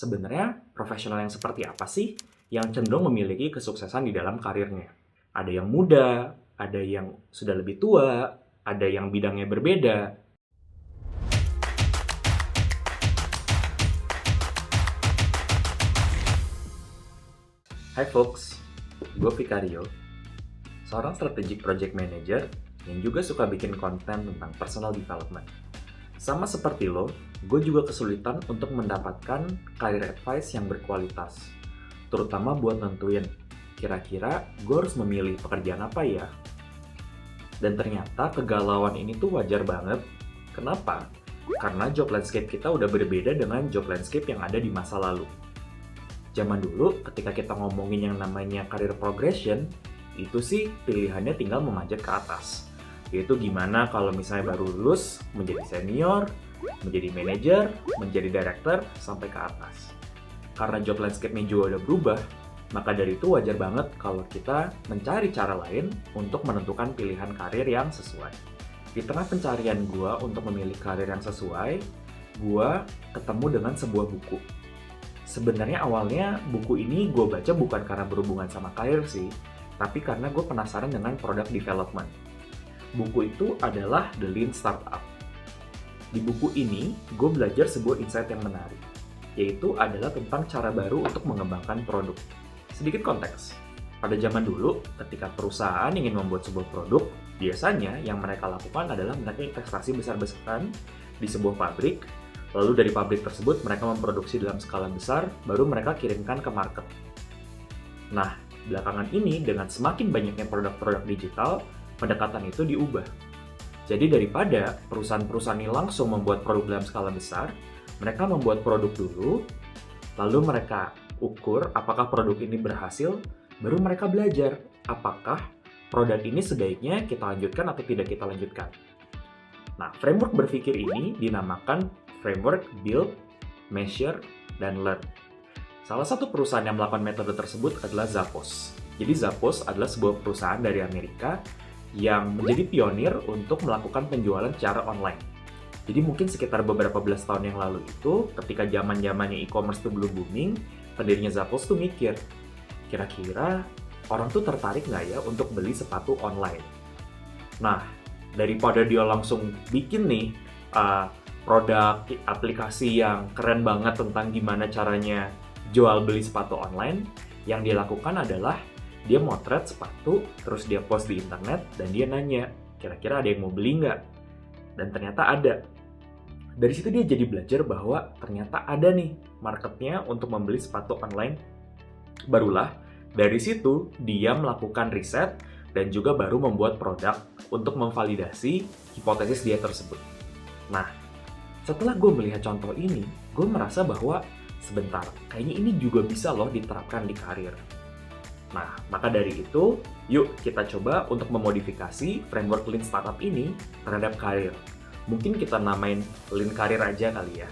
Sebenarnya, profesional yang seperti apa sih yang cenderung memiliki kesuksesan di dalam karirnya? Ada yang muda, ada yang sudah lebih tua, ada yang bidangnya berbeda. Hai folks, gue Vicario, seorang strategic project manager yang juga suka bikin konten tentang personal development. Sama seperti lo, gue juga kesulitan untuk mendapatkan career advice yang berkualitas, terutama buat nentuin kira-kira gue harus memilih pekerjaan apa ya. Dan ternyata kegalauan ini tuh wajar banget. Kenapa? Karena job landscape kita udah berbeda dengan job landscape yang ada di masa lalu. Zaman dulu, ketika kita ngomongin yang namanya career progression, itu sih pilihannya tinggal memanjat ke atas. Yaitu gimana kalau misalnya baru lulus, menjadi senior, menjadi manager, menjadi director, sampai ke atas. Karena job landscape-nya juga udah berubah, maka dari itu wajar banget kalau kita mencari cara lain untuk menentukan pilihan karir yang sesuai. Di tengah pencarian gue untuk memilih karir yang sesuai, gue ketemu dengan sebuah buku. Sebenarnya awalnya buku ini gue baca bukan karena berhubungan sama karir sih, tapi karena gue penasaran dengan product development. Buku itu adalah The Lean Startup. Di buku ini, gue belajar sebuah insight yang menarik, yaitu adalah tentang cara baru untuk mengembangkan produk. Sedikit konteks, pada zaman dulu, ketika perusahaan ingin membuat sebuah produk, biasanya yang mereka lakukan adalah mereka investasi besar-besaran di sebuah pabrik, lalu dari pabrik tersebut mereka memproduksi dalam skala besar, baru mereka kirimkan ke market. Nah, belakangan ini dengan semakin banyaknya produk-produk digital, pendekatan itu diubah. Jadi daripada perusahaan-perusahaan ini langsung membuat produk dalam skala besar, mereka membuat produk dulu, lalu mereka ukur apakah produk ini berhasil, baru mereka belajar apakah produk ini sebaiknya kita lanjutkan atau tidak kita lanjutkan. Nah, framework berpikir ini dinamakan framework Build, Measure, dan Learn. Salah satu perusahaan yang melakukan metode tersebut adalah Zappos. Jadi Zappos adalah sebuah perusahaan dari Amerika yang menjadi pionir untuk melakukan penjualan secara online. Jadi mungkin sekitar beberapa belas tahun yang lalu itu, ketika zaman-zamannya e-commerce itu belum booming, pendirinya Zappos tuh mikir, kira-kira orang tuh tertarik nggak ya untuk beli sepatu online? Nah, daripada dia langsung bikin nih produk aplikasi yang keren banget tentang gimana caranya jual beli sepatu online, yang dia lakukan adalah dia motret sepatu, terus dia post di internet, dan dia nanya, kira-kira ada yang mau beli nggak? Dan ternyata ada. Dari situ dia jadi belajar bahwa ternyata ada nih marketnya untuk membeli sepatu online. Barulah dari situ dia melakukan riset dan juga baru membuat produk untuk memvalidasi hipotesis dia tersebut. Nah, setelah gue melihat contoh ini, gue merasa bahwa sebentar, kayaknya ini juga bisa loh diterapkan di karir. Nah, maka dari itu, yuk kita coba untuk memodifikasi framework Lean Startup ini terhadap karir. Mungkin kita namain Lean Career aja kali ya.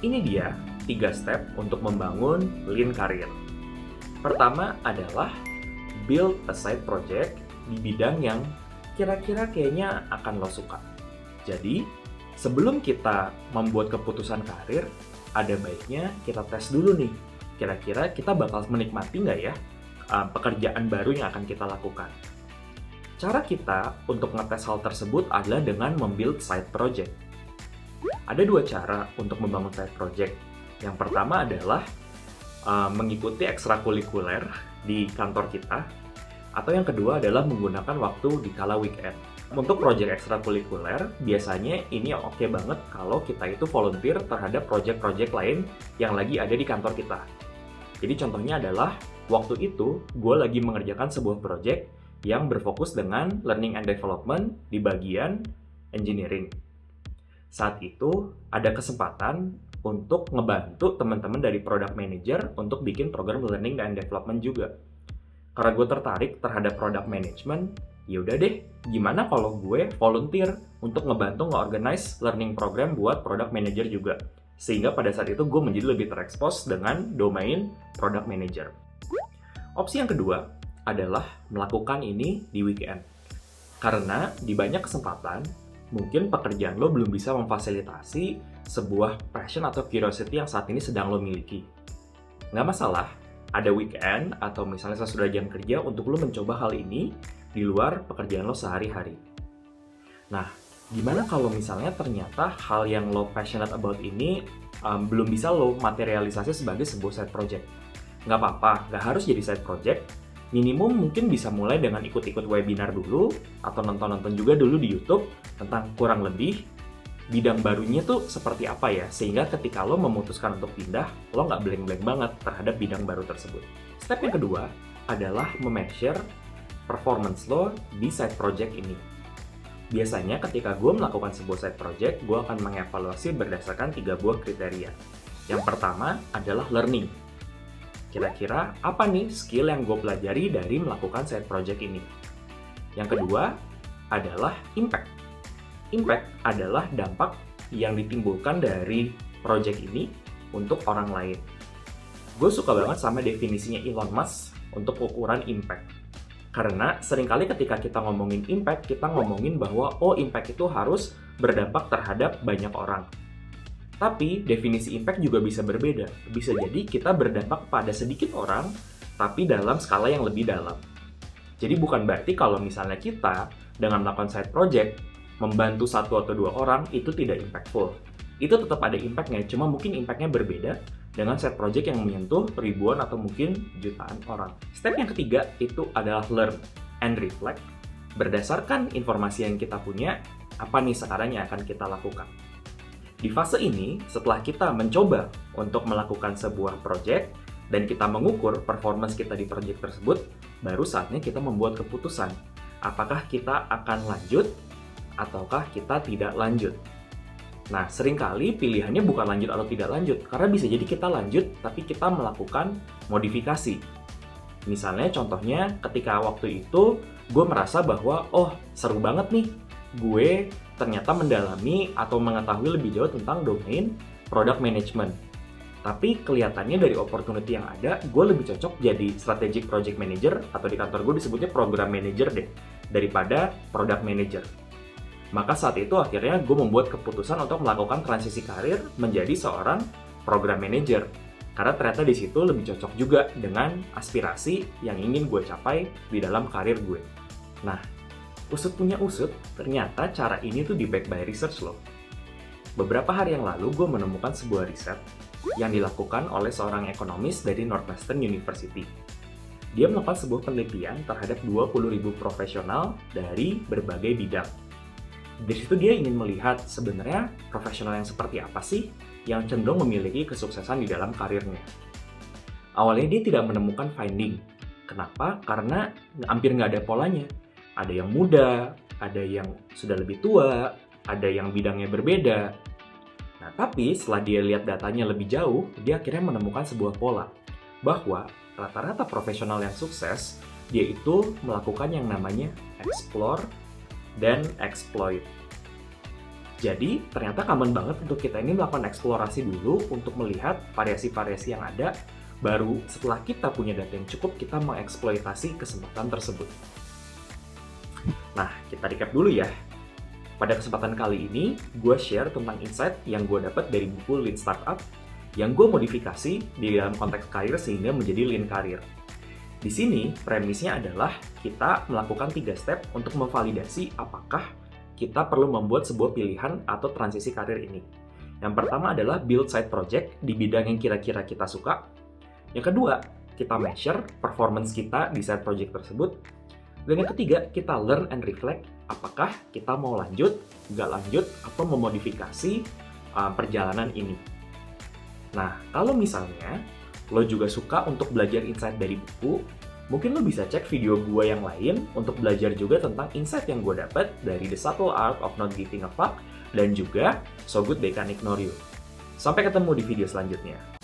Ini dia 3 step untuk membangun Lean Career. Pertama adalah build a side project di bidang yang kira-kira kayaknya akan lo suka. Jadi, sebelum kita membuat keputusan karir, ada baiknya kita tes dulu nih. Kira-kira kita bakal menikmati nggak ya pekerjaan baru yang akan kita lakukan. Cara kita untuk ngetes hal tersebut adalah dengan membuild side project. Ada 2 cara untuk membangun side project. Yang pertama adalah mengikuti ekstrakurikuler di kantor kita, atau yang kedua adalah menggunakan waktu di kala weekend. Untuk project ekstrakurikuler, biasanya ini oke banget kalau kita itu volunteer terhadap project-project lain yang lagi ada di kantor kita. Jadi contohnya adalah, waktu itu gue lagi mengerjakan sebuah project yang berfokus dengan learning and development di bagian engineering. Saat itu ada kesempatan untuk ngebantu teman-teman dari product manager untuk bikin program learning and development juga. Karena gue tertarik terhadap product management, ya udah deh, gimana kalau gue volunteer untuk ngebantu nge-organize learning program buat product manager juga. Sehingga pada saat itu gue menjadi lebih terekspos dengan domain product manager. Opsi yang kedua adalah melakukan ini di weekend. Karena di banyak kesempatan, mungkin pekerjaan lo belum bisa memfasilitasi sebuah passion atau curiosity yang saat ini sedang lo miliki. Nggak masalah, ada weekend atau misalnya sesudah jam kerja untuk lo mencoba hal ini di luar pekerjaan lo sehari-hari. Nah, gimana kalau misalnya ternyata hal yang lo passionate about ini belum bisa lo materialisasi sebagai sebuah side project? Nggak apa-apa, nggak harus jadi side project. Minimum mungkin bisa mulai dengan ikut-ikut webinar dulu, atau nonton-nonton juga dulu di YouTube tentang kurang lebih bidang barunya tuh seperti apa ya, sehingga ketika lo memutuskan untuk pindah, lo nggak blank-blank banget terhadap bidang baru tersebut. Step yang kedua adalah memeasure performance lo di side project ini. Biasanya ketika gue melakukan sebuah side project, gue akan mengevaluasi berdasarkan 3 buah kriteria. Yang pertama adalah learning. Kira-kira apa nih skill yang gue pelajari dari melakukan side project ini? Yang kedua adalah impact. Impact adalah dampak yang ditimbulkan dari project ini untuk orang lain. Gue suka banget sama definisinya Elon Musk untuk ukuran impact. Karena seringkali ketika kita ngomongin impact, kita ngomongin bahwa impact itu harus berdampak terhadap banyak orang. Tapi definisi impact juga bisa berbeda. Bisa jadi kita berdampak pada sedikit orang, tapi dalam skala yang lebih dalam. Jadi bukan berarti kalau misalnya kita dengan melakukan side project, membantu 1 atau 2 orang, itu tidak impactful. Itu tetap ada impact-nya, cuma mungkin impact-nya berbeda dengan side project yang menyentuh ribuan atau mungkin jutaan orang. Step yang ketiga itu adalah learn and reflect. Berdasarkan informasi yang kita punya, apa nih sekarang yang akan kita lakukan? Di fase ini, setelah kita mencoba untuk melakukan sebuah project dan kita mengukur performance kita di project tersebut, baru saatnya kita membuat keputusan. Apakah kita akan lanjut ataukah kita tidak lanjut? Nah, seringkali pilihannya bukan lanjut atau tidak lanjut, karena bisa jadi kita lanjut, tapi kita melakukan modifikasi. Misalnya, contohnya ketika waktu itu, gue merasa bahwa, seru banget nih, gue ternyata mendalami atau mengetahui lebih jauh tentang domain product management. Tapi kelihatannya dari opportunity yang ada, gue lebih cocok jadi strategic project manager, atau di kantor gue disebutnya program manager deh, daripada product manager. Maka saat itu akhirnya gue membuat keputusan untuk melakukan transisi karir menjadi seorang program manager. Karena ternyata di situ lebih cocok juga dengan aspirasi yang ingin gue capai di dalam karir gue. Nah, usut punya usut, ternyata cara ini tuh di-back by research loh. Beberapa hari yang lalu gue menemukan sebuah riset yang dilakukan oleh seorang ekonomis dari Northwestern University. Dia melakukan sebuah penelitian terhadap 20.000 profesional dari berbagai bidang. Dari situ dia ingin melihat sebenarnya profesional yang seperti apa sih yang cenderung memiliki kesuksesan di dalam karirnya. Awalnya dia tidak menemukan finding. Kenapa? Karena hampir nggak ada polanya. Ada yang muda, ada yang sudah lebih tua, ada yang bidangnya berbeda. Nah, tapi setelah dia lihat datanya lebih jauh, dia akhirnya menemukan sebuah pola. Bahwa rata-rata profesional yang sukses, dia itu melakukan yang namanya explore dan exploit. Jadi, ternyata common banget untuk kita ini melakukan eksplorasi dulu untuk melihat variasi-variasi yang ada, baru setelah kita punya data yang cukup, kita mengeksploitasi kesempatan tersebut. Nah, kita recap dulu ya. Pada kesempatan kali ini, gue share tentang insight yang gue dapat dari buku Lean Startup, yang gue modifikasi di dalam konteks karir sehingga menjadi Lean Career. Di sini, premisnya adalah kita melakukan 3 step untuk memvalidasi apakah kita perlu membuat sebuah pilihan atau transisi karir ini. Yang pertama adalah build side project di bidang yang kira-kira kita suka. Yang kedua, kita measure performance kita di side project tersebut. Dan yang ketiga, kita learn and reflect apakah kita mau lanjut, nggak lanjut, atau memodifikasi perjalanan ini. Nah, kalau misalnya lo juga suka untuk belajar insight dari buku, mungkin lo bisa cek video gue yang lain untuk belajar juga tentang insight yang gue dapat dari The Subtle Art of Not Giving a Fuck dan juga So Good They Can Ignore You. Sampai ketemu di video selanjutnya.